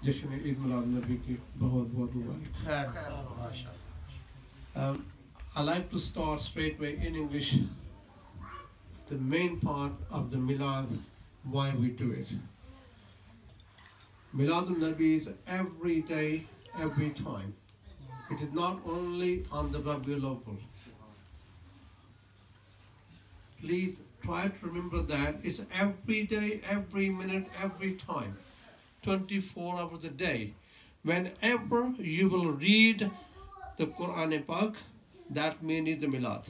जश्न ईद मिलाद नबी की बहुत बहुत मुबारक। I like to start straight away in English. The main part of the milad, why we do it. Miladun Nabi is every day, every time. It is not only on the Rabiul Awwal. Please try to remember that it's every day, every minute, every time, 24 hours a day. Whenever you will read the Quran Pak, that means the Milad.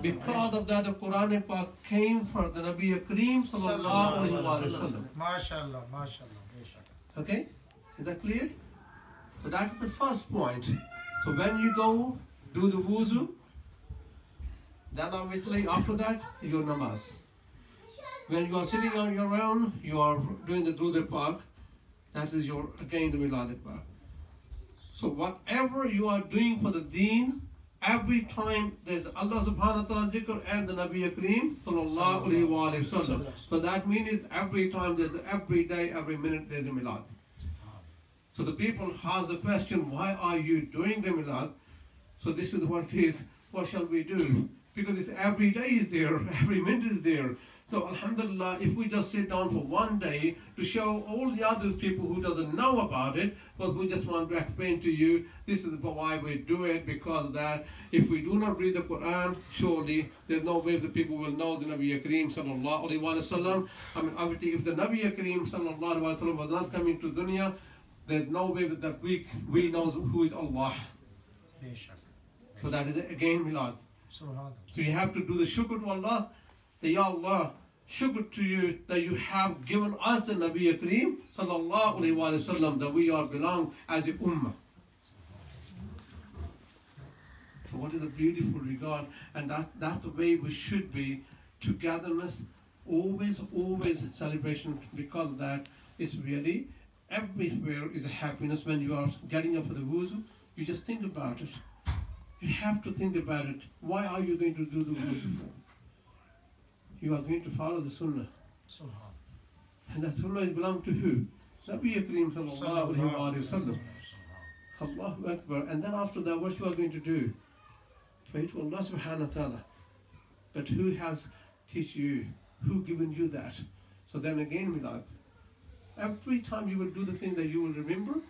Because of that, the Quran Pak came for the Nabi Kareem sallallahu alaihi wasallam. MashaAllah, MashaAllah. Okay, is that clear? So that's the first point. So when you go do the wuzu, then obviously after that your namaz. When you are sitting on your own, you are doing the Durud Pak. That is your again the Milad Pak. So whatever you are doing for the Deen, every time there's Allah subhanahu wa ta'ala zikr and the Nabi Kareem sallallahu alaihi wasallam. So that means every time there's every day, every minute there's a Milad. So the people ask the question, why are you doing the Milad? So this is what it is. What shall we do? Because it's every day is there, every minute is there. So alhamdulillah, if we just sit down for one day to show all the other people who doesn't know about it, but we just want to explain to you, this is why we do it, because that if we do not read the Quran, surely there's no way the people will know the Nabi Kareem sallallahu alaihi wasallam. I mean, obviously, if the Nabi Kareem sallallahu alaihi wasallam was not coming to dunya, there's no way that we know who is Allah. So that is again Milad. So you have to do the shukr to Allah. That, Ya Allah, shukr to you that you have given us the Nabi Kareem sallallahu alaihi wasallam, that we are belong as a ummah. So what is a beautiful regard, and that's the way we should be. Togetherness, always celebration, because of that is really everywhere is a happiness. When you are getting up for the wuzu, you just think about it. You have to think about it. Why are you going to do the wuzu for? You are going to follow the sunnah. And that sunnah is belong to who? Nabi Kareem sallallahu alaihi wasallam. Allahu Akbar. And then after that, what you are going to do? Pray to Allah subhanahu wa ta'ala. But who has teach you? Who given you that? So then again, Milad. Every time you will do the thing that you will remember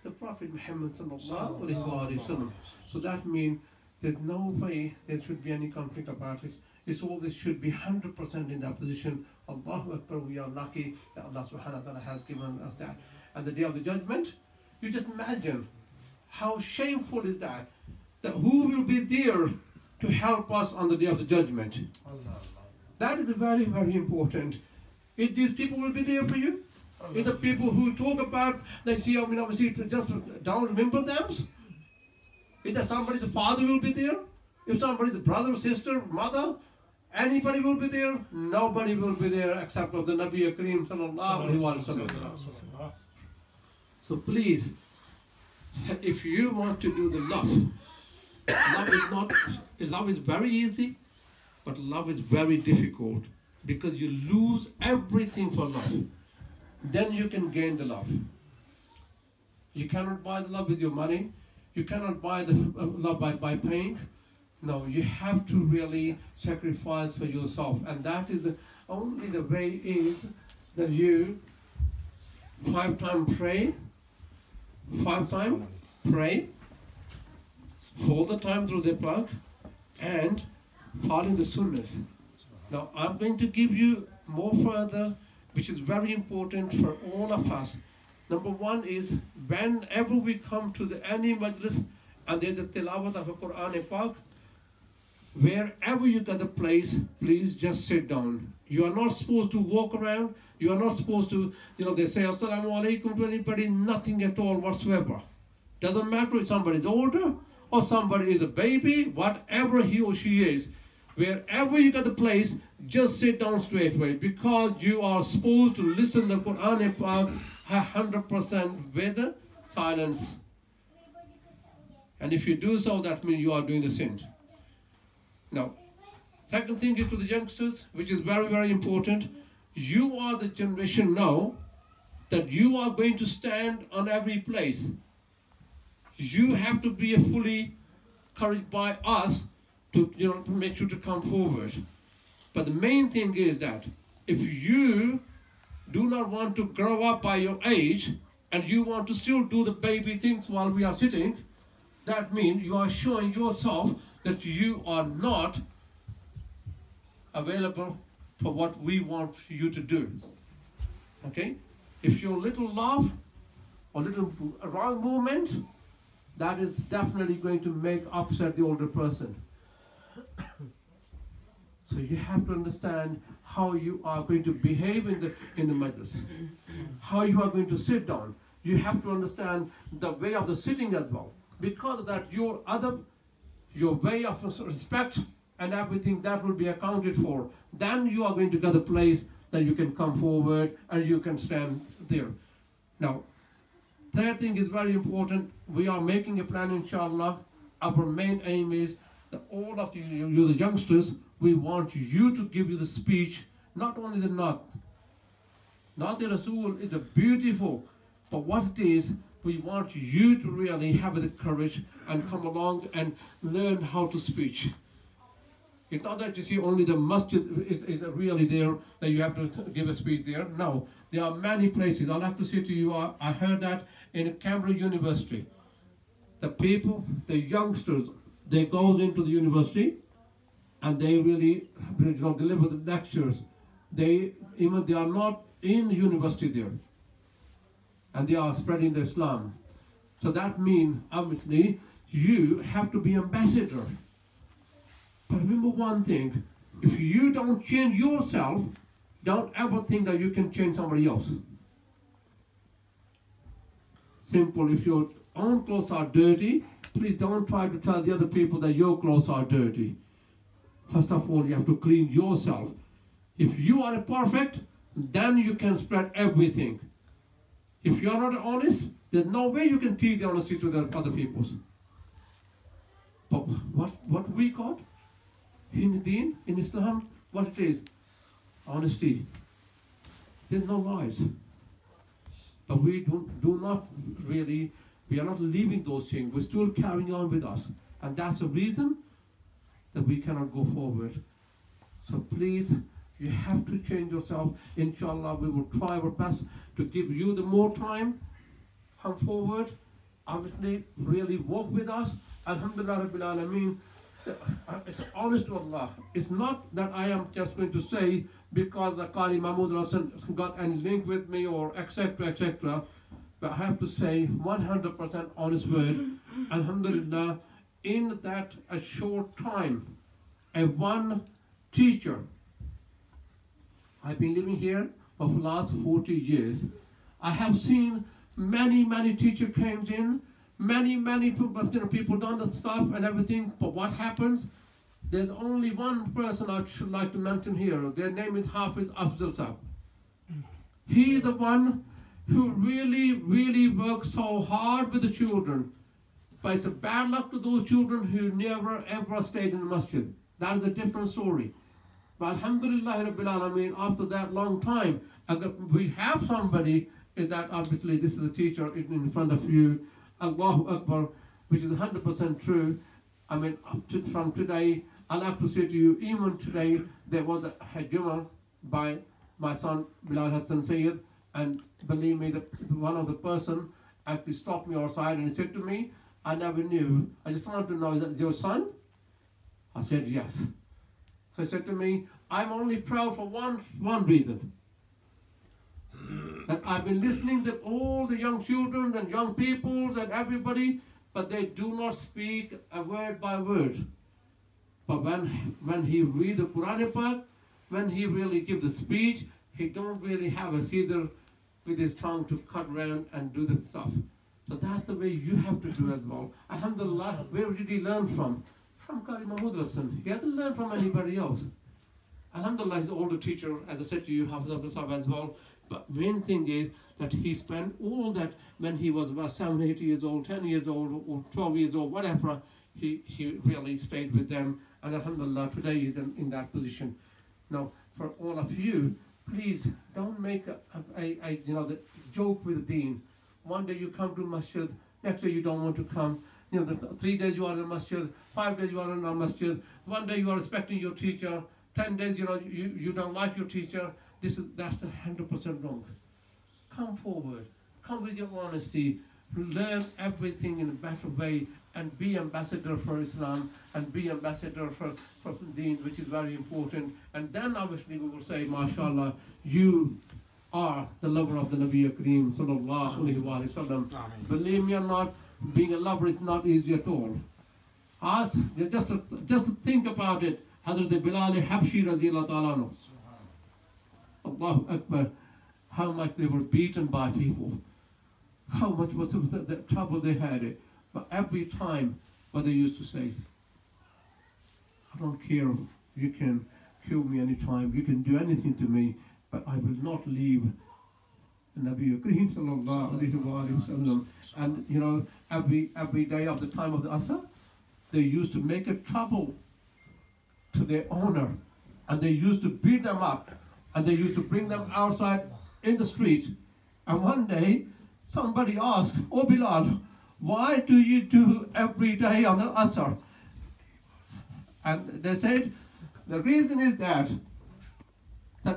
the Prophet Muhammad sallallahu alaihi wasallam. So that means there's no way there should be any conflict about it. It's always should be 100% in that position. Allahu Akbar, we are lucky that Allah subhanahu wa ta'ala has given us that. And the day of the judgment, you just imagine how shameful is that. That who will be there to help us on the day of the judgment? That is very, very important. If these people will be there for you, if the people who talk about, like, see, I mean, obviously, just don't remember them. If that somebody's father will be there, if somebody's brother, sister, mother, anybody will be there, nobody will be there except of the Nabi Kareem sallallahu alaihi wasallam. So please, if you want to do the love is very easy, but love is very difficult, because you lose everything for love. Then you can gain the love. You cannot buy the love with your money. You cannot buy the love by paying. No, you have to really sacrifice for yourself. And that is only the way is that you 5 times pray, 5 times pray, all the time through the Pak, and following the sunnahs. Now I'm going to give you more further, which is very important for all of us. Number one is, whenever we come to any majlis and there's a tilawat of a Quran Pak, wherever you get a place, please just sit down. You are not supposed to walk around. You are not supposed to, they say Assalamu alaikum to anybody, nothing at all whatsoever. Doesn't matter if somebody is older or somebody is a baby, whatever he or she is. Wherever you get a place, just sit down straight away, because you are supposed to listen to the Quran 100% with silence. And if you do so, that means you are doing the sin. Now, second thing is to the youngsters, which is very, very important. You are the generation now that you are going to stand on every place. You have to be fully encouraged by us to, to make sure to come forward. But the main thing is that if you do not want to grow up by your age and you want to still do the baby things while we are sitting, that means you are showing yourself that you are not available for what we want you to do. Okay? If your little laugh or little wrong movement, that is definitely going to make upset the older person. So you have to understand how you are going to behave in the majlis, how you are going to sit down. You have to understand the way of the sitting as well, because of that your way of respect and everything, that will be accounted for. Then you are going to get a place that you can come forward and you can stand there. Now, third thing is very important. We are making a plan, inshallah. Our main aim is that all of you the youngsters, we want you to give you the speech, not only the Naat. Naat Rasul is a beautiful, but what it is, we want you to really have the courage and come along and learn how to speak. It's not that you see only the masjid is really there, that you have to give a speech there. No, there are many places. I'll have to say to you, I heard that in Cambridge University. The people, the youngsters, they go into the university and they really deliver the lectures. They are not in university there. And they are spreading the Islam. So that means, obviously, you have to be ambassador. But remember one thing, if you don't change yourself, don't ever think that you can change somebody else. Simple, if your own clothes are dirty, please don't try to tell the other people that your clothes are dirty. First of all, you have to clean yourself. If you are perfect, then you can spread everything. If you are not honest, there's no way you can teach the honesty to the other people. But what we got in Deen, in Islam, what it is? Honesty. There's no lies. But we do not really, we are not leaving those things. We're still carrying on with us. And that's the reason that we cannot go forward. So please, you have to change yourself. Inshallah, we will try our best to give you the more time. Come forward. Obviously, really work with us. Alhamdulillah Rabbil Alameen. It's honest to Allah. It's not that I am just going to say because the Qari Mahmud Hassan got any link with me or etc. etc. But I have to say 100% honest word. Alhamdulillah, in that a short time, a one teacher. I've been living here for the last 40 years. I have seen many teachers came in, many people done the stuff and everything, but what happens? There's only one person I should like to mention here. Their name is Hafiz Akthar Shah. He is the one who really works so hard with the children. But it's a bad luck to those children who never ever stayed in the masjid. That is a different story. But Alhamdulillah Rabbil Alameen, after that long time, we have somebody, is that obviously this is the teacher in front of you, Allahu Akbar, which is 100% true. I mean, from today, I'll have to say to you, even today, there was a Jummah by my son, Bilal Hassan Syed, and believe me, one of the person actually stopped me outside and he said to me, I never knew, I just wanted to know, is that your son? I said, yes. So he said to me, I'm only proud for one reason. That I've been listening to all the young children and young people and everybody, but they do not speak a word by word. But when he read the Quran Pak, when he really gives the speech, he don't really have a scissor with his tongue to cut around and do the stuff. So that's the way you have to do as well. Alhamdulillah, where did he learn from? From Qari Mahmud Hassan. He hasn't learned from anybody else. Alhamdulillah, he's an older teacher, as I said to you, Hafiz Akthar Shah as well. But main thing is that he spent all that when he was about 7, 8 years old, 10 years old, or 12 years old, whatever, he really stayed with them. And Alhamdulillah, today he's in that position. Now, for all of you, please don't make joke with the deen. One day you come to masjid, next day you don't want to come. 3 days you are in the masjid, 5 days you are in the masjid. One day you are respecting your teacher, 10 days you don't like your teacher. That's 100% wrong. Come forward, come with your honesty, learn everything in a better way, and be ambassador for Islam, and be ambassador for Deen, which is very important. And then obviously we will say, MashaAllah, you are the lover of the Nabi Kareem sallallahu alayhi wa sallam. Believe me or not, being a lover is not easy at all. Ask, just think about it. Hazrat Bilal Habshi radiyallahu ta'ala anhu. Allahu Akbar. How much they were beaten by people. How much was the trouble they had. But every time, what they used to say, I don't care, you can kill me anytime, you can do anything to me, but I will not leave the Nabi Kareem sallallahu alayhi wa sallam. And every day of the time of the Asr, they used to make a trouble to their owner, and they used to beat them up, and they used to bring them outside in the street. And one day, somebody asked, "Oh Bilal, why do you do every day on the Asr?" And they said, the reason is that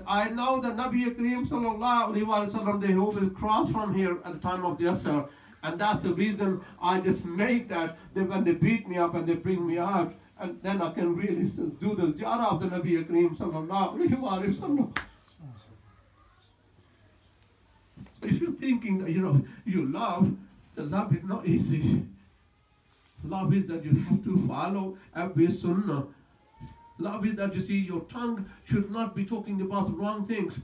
I know the Nabi Kareem sallallahu alayhi wa sallam, they always cross from here at the time of the Asr, and that's the reason I just make that when they beat me up and they bring me out, and then I can really do the ziyarah of the Nabi Kareem sallallahu alayhi wa sallam. If you're thinking that you love, the love is not easy. Love is that you have to follow every sunnah. Love is that your tongue should not be talking about the wrong things.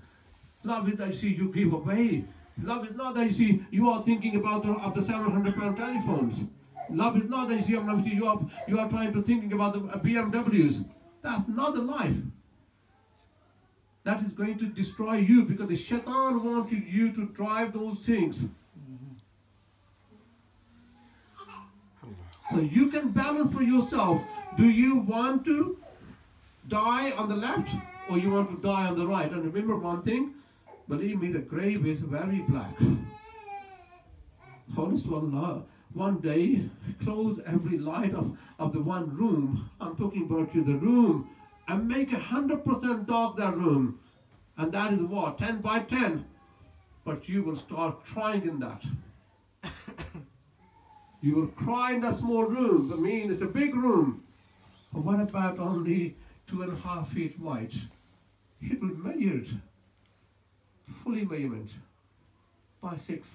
Love is that you give away. Love is not that you are thinking about the 700-pound telephones. Love is not that you are trying to thinking about the BMWs. That's not the life. That is going to destroy you, because the shaitan wanted you to drive those things. So you can balance for yourself. Do you want to die on the left, or you want to die on the right? And remember one thing, believe me, the grave is very black. Honest Allah, one day, close every light of the one room. I'm talking about the room. And make 100% dark that room. And that is what? 10 by 10. But you will start crying in that. You will cry in that small room. I mean, it's a big room. But what about only 2.5 feet wide? It will be measured. Fully measurement. By 6.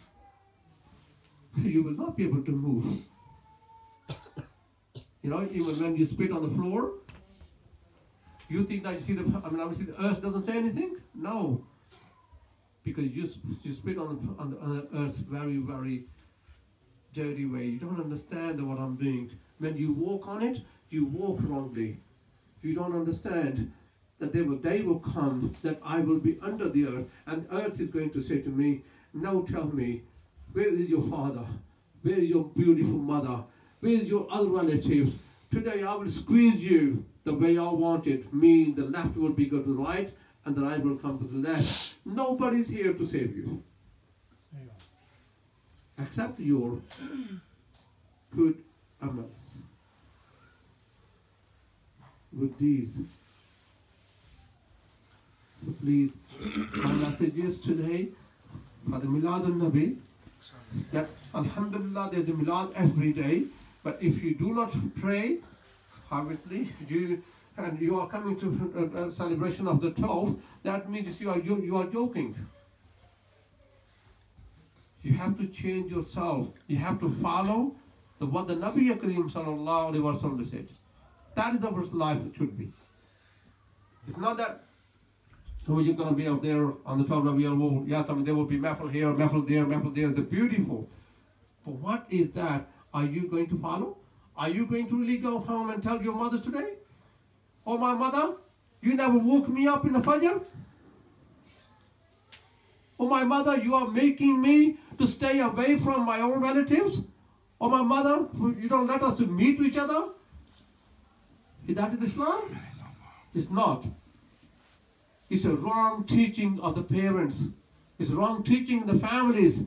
You will not be able to move. Even when you spit on the floor, you think that obviously the earth doesn't say anything? No. Because you spit on the earth very, very dirty way. You don't understand what I'm doing. When you walk on it, you walk wrongly. You don't understand that day will come that I will be under the earth, and the earth is going to say to me, "Now tell me, where is your father? Where is your beautiful mother? Where is your other relatives? Today I will squeeze you the way I want it." Mean the left will be go to the right, and the right will come to the left. Nobody's here to save you. Except your good amals, good deeds. So please, my message is today for the Milad al-Nabi, that Alhamdulillah there's a Milad every day, but if you do not pray, obviously, you are coming to a celebration of the 12, that means you are joking. You have to change yourself. You have to follow what the Nabi Kareem sallallahu alayhi wa sallam said. That is our life it should be. It's not that you're going to be out there on the 12 of year old. Yes, there will be mehfil here, mehfil there, mehfil there. It's beautiful. But what is that? Are you going to follow? Are you going to really go home and tell your mother today, "Oh, my mother, you never woke me up in the Fajr? Oh, my mother, you are making me to stay away from my own relatives? Oh, my mother, you don't let us to meet each other?" That is Islam? It's not. It's a wrong teaching of the parents. It's wrong teaching in the families